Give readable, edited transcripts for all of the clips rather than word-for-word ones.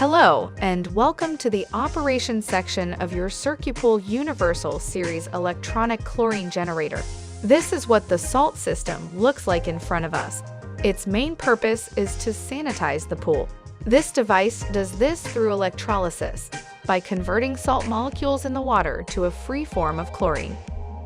Hello, and welcome to the Operations section of your CircuPool Universal Series electronic chlorine generator. This is what the salt system looks like in front of us. Its main purpose is to sanitize the pool. This device does this through electrolysis, by converting salt molecules in the water to a free form of chlorine.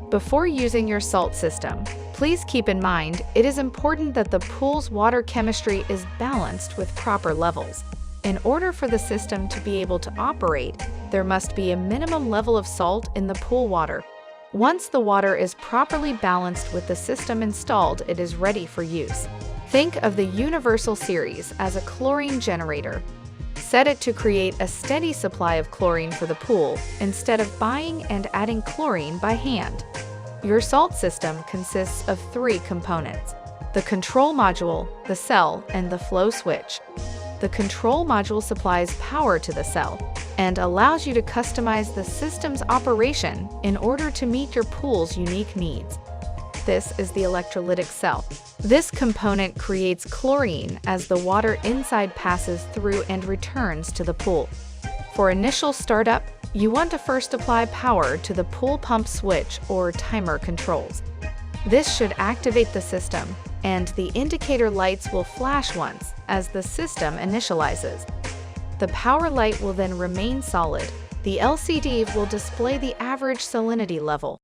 Before using your salt system, please keep in mind it is important that the pool's water chemistry is balanced with proper levels. In order for the system to be able to operate, there must be a minimum level of salt in the pool water. Once the water is properly balanced with the system installed, it is ready for use. Think of the Universal Series as a chlorine generator. Set it to create a steady supply of chlorine for the pool instead of buying and adding chlorine by hand. Your salt system consists of three components: the control module, the cell, and the flow switch. The control module supplies power to the cell and allows you to customize the system's operation in order to meet your pool's unique needs. This is the electrolytic cell. This component creates chlorine as the water inside passes through and returns to the pool. For initial startup, you want to first apply power to the pool pump switch or timer controls. This should activate the system, and the indicator lights will flash once as the system initializes. The power light will then remain solid. The LCD will display the average salinity level.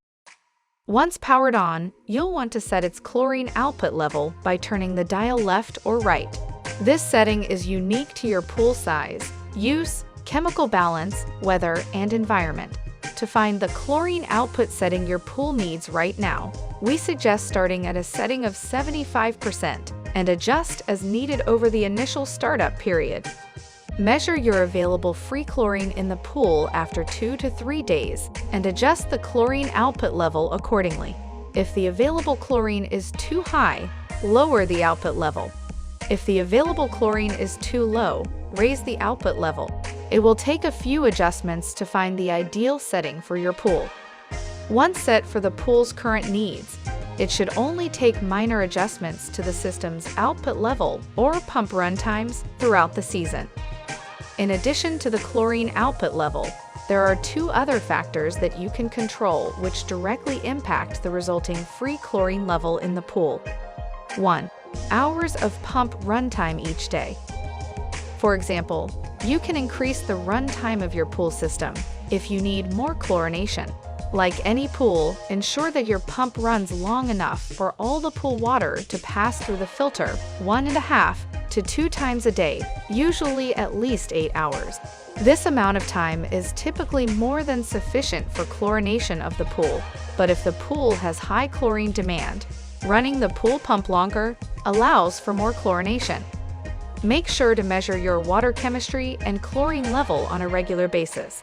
Once powered on, you'll want to set its chlorine output level by turning the dial left or right. This setting is unique to your pool size, use, chemical balance, weather, and environment. To find the chlorine output setting your pool needs right now, we suggest starting at a setting of 75% and adjust as needed over the initial startup period. Measure your available free chlorine in the pool after 2 to 3 days and adjust the chlorine output level accordingly. If the available chlorine is too high, lower the output level. If the available chlorine is too low, raise the output level. It will take a few adjustments to find the ideal setting for your pool. Once set for the pool's current needs, it should only take minor adjustments to the system's output level or pump run times throughout the season. In addition to the chlorine output level, there are two other factors that you can control which directly impact the resulting free chlorine level in the pool. 1. Hours of pump run time each day. For example, you can increase the run time of your pool system if you need more chlorination. Like any pool, ensure that your pump runs long enough for all the pool water to pass through the filter 1.5 to 2 times a day, usually at least 8 hours. This amount of time is typically more than sufficient for chlorination of the pool, but if the pool has high chlorine demand, running the pool pump longer allows for more chlorination. Make sure to measure your water chemistry and chlorine level on a regular basis.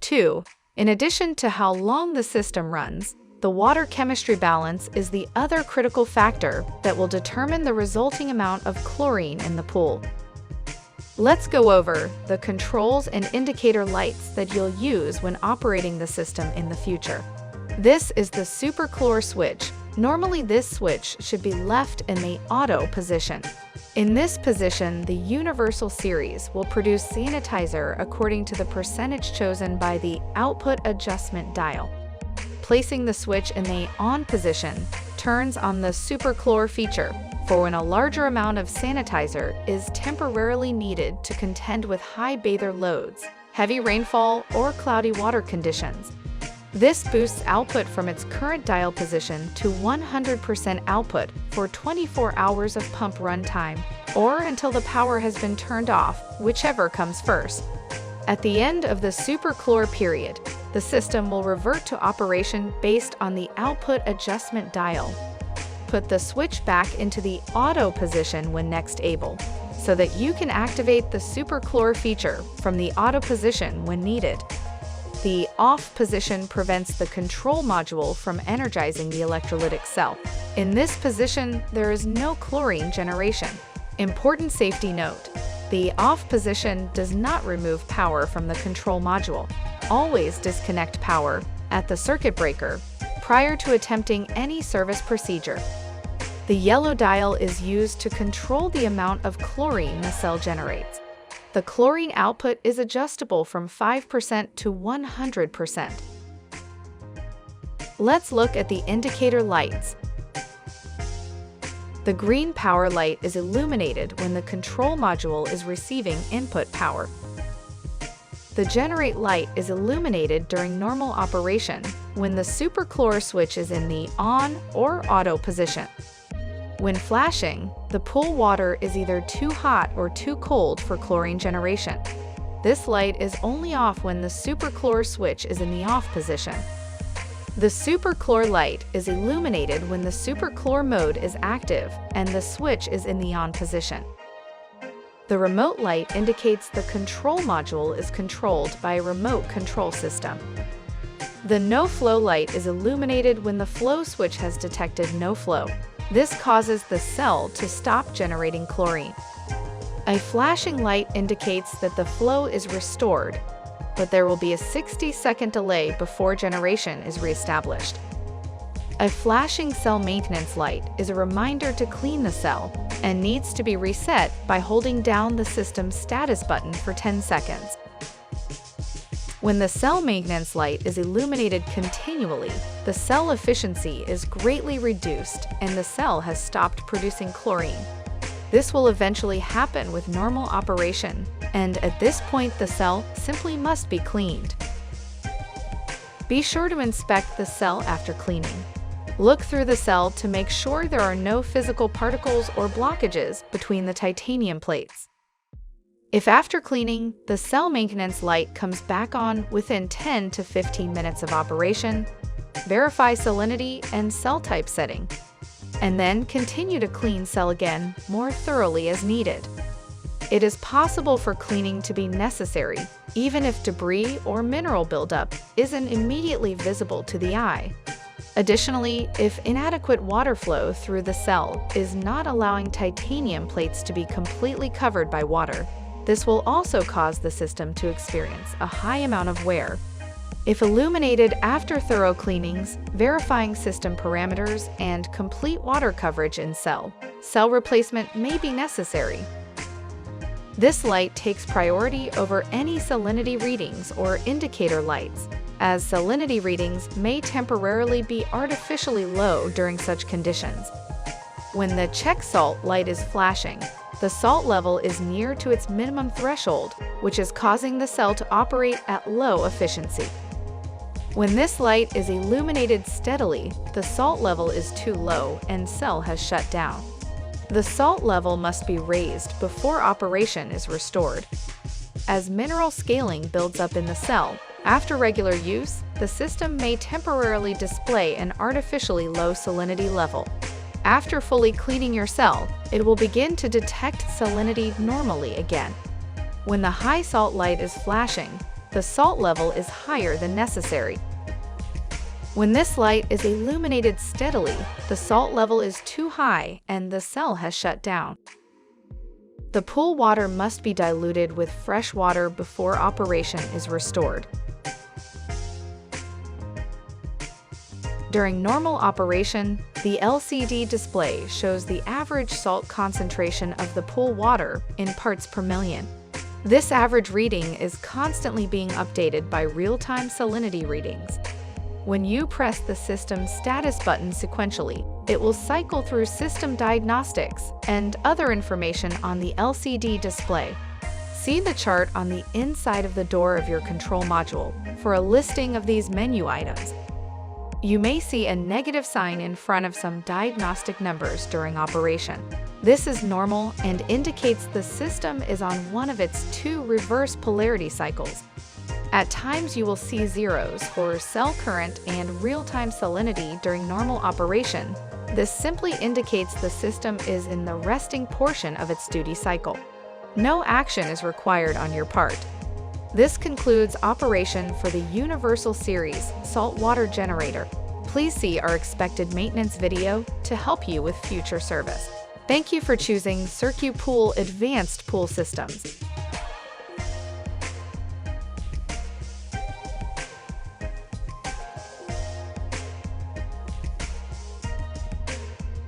2. In addition to how long the system runs, the water chemistry balance is the other critical factor that will determine the resulting amount of chlorine in the pool. Let's go over the controls and indicator lights that you'll use when operating the system in the future. This is the Superchlor Switch. Normally, this switch should be left in the auto position. In this position, the Universal Series will produce sanitizer according to the percentage chosen by the output adjustment dial. Placing the switch in the on position turns on the Superchlor feature for when a larger amount of sanitizer is temporarily needed to contend with high bather loads, heavy rainfall, or cloudy water conditions. This boosts output from its current dial position to 100% output for 24 hours of pump run time, or until the power has been turned off, whichever comes first. At the end of the Superchlor period, the system will revert to operation based on the output adjustment dial. Put the switch back into the auto position when next able, so that you can activate the Superchlor feature from the auto position when needed. The off position prevents the control module from energizing the electrolytic cell. In this position, there is no chlorine generation. Important safety note: the off position does not remove power from the control module. Always disconnect power at the circuit breaker prior to attempting any service procedure. The yellow dial is used to control the amount of chlorine the cell generates. The chlorine output is adjustable from 5% to 100%. Let's look at the indicator lights. The green power light is illuminated when the control module is receiving input power. The generate light is illuminated during normal operation when the Superchlor switch is in the on or auto position. When flashing, the pool water is either too hot or too cold for chlorine generation. This light is only off when the Superchlor switch is in the off position. The Superchlor light is illuminated when the Superchlor mode is active and the switch is in the on position. The remote light indicates the control module is controlled by a remote control system. The no flow light is illuminated when the flow switch has detected no flow. This causes the cell to stop generating chlorine. A flashing light indicates that the flow is restored, but there will be a 60-second delay before generation is reestablished. A flashing cell maintenance light is a reminder to clean the cell and needs to be reset by holding down the system status button for 10 seconds. When the cell maintenance light is illuminated continually, the cell efficiency is greatly reduced and the cell has stopped producing chlorine. This will eventually happen with normal operation, and at this point the cell simply must be cleaned. Be sure to inspect the cell after cleaning. Look through the cell to make sure there are no physical particles or blockages between the titanium plates. If after cleaning, the cell maintenance light comes back on within 10 to 15 minutes of operation, verify salinity and cell type setting, and then continue to clean cell again more thoroughly as needed. It is possible for cleaning to be necessary, even if debris or mineral buildup isn't immediately visible to the eye. Additionally, if inadequate water flow through the cell is not allowing titanium plates to be completely covered by water, this will also cause the system to experience a high amount of wear. If illuminated after thorough cleanings, verifying system parameters, and complete water coverage in cell replacement may be necessary. This light takes priority over any salinity readings or indicator lights, as salinity readings may temporarily be artificially low during such conditions. When the check salt light is flashing, the salt level is near to its minimum threshold, which is causing the cell to operate at low efficiency. When this light is illuminated steadily, the salt level is too low and cell has shut down. The salt level must be raised before operation is restored. As mineral scaling builds up in the cell, after regular use, the system may temporarily display an artificially low salinity level. After fully cleaning your cell, it will begin to detect salinity normally again. When the high salt light is flashing, the salt level is higher than necessary. When this light is illuminated steadily, the salt level is too high and the cell has shut down. The pool water must be diluted with fresh water before operation is restored. During normal operation, the LCD display shows the average salt concentration of the pool water in parts per million. This average reading is constantly being updated by real-time salinity readings. When you press the system status button sequentially, it will cycle through system diagnostics and other information on the LCD display. See the chart on the inside of the door of your control module for a listing of these menu items. You may see a negative sign in front of some diagnostic numbers during operation. This is normal and indicates the system is on one of its two reverse polarity cycles. At times you will see zeros for cell current and real-time salinity during normal operation. This simply indicates the system is in the resting portion of its duty cycle. No action is required on your part. This concludes operation for the Universal Series saltwater generator. Please see our expected maintenance video to help you with future service. Thank you for choosing CircuPool Advanced Pool Systems.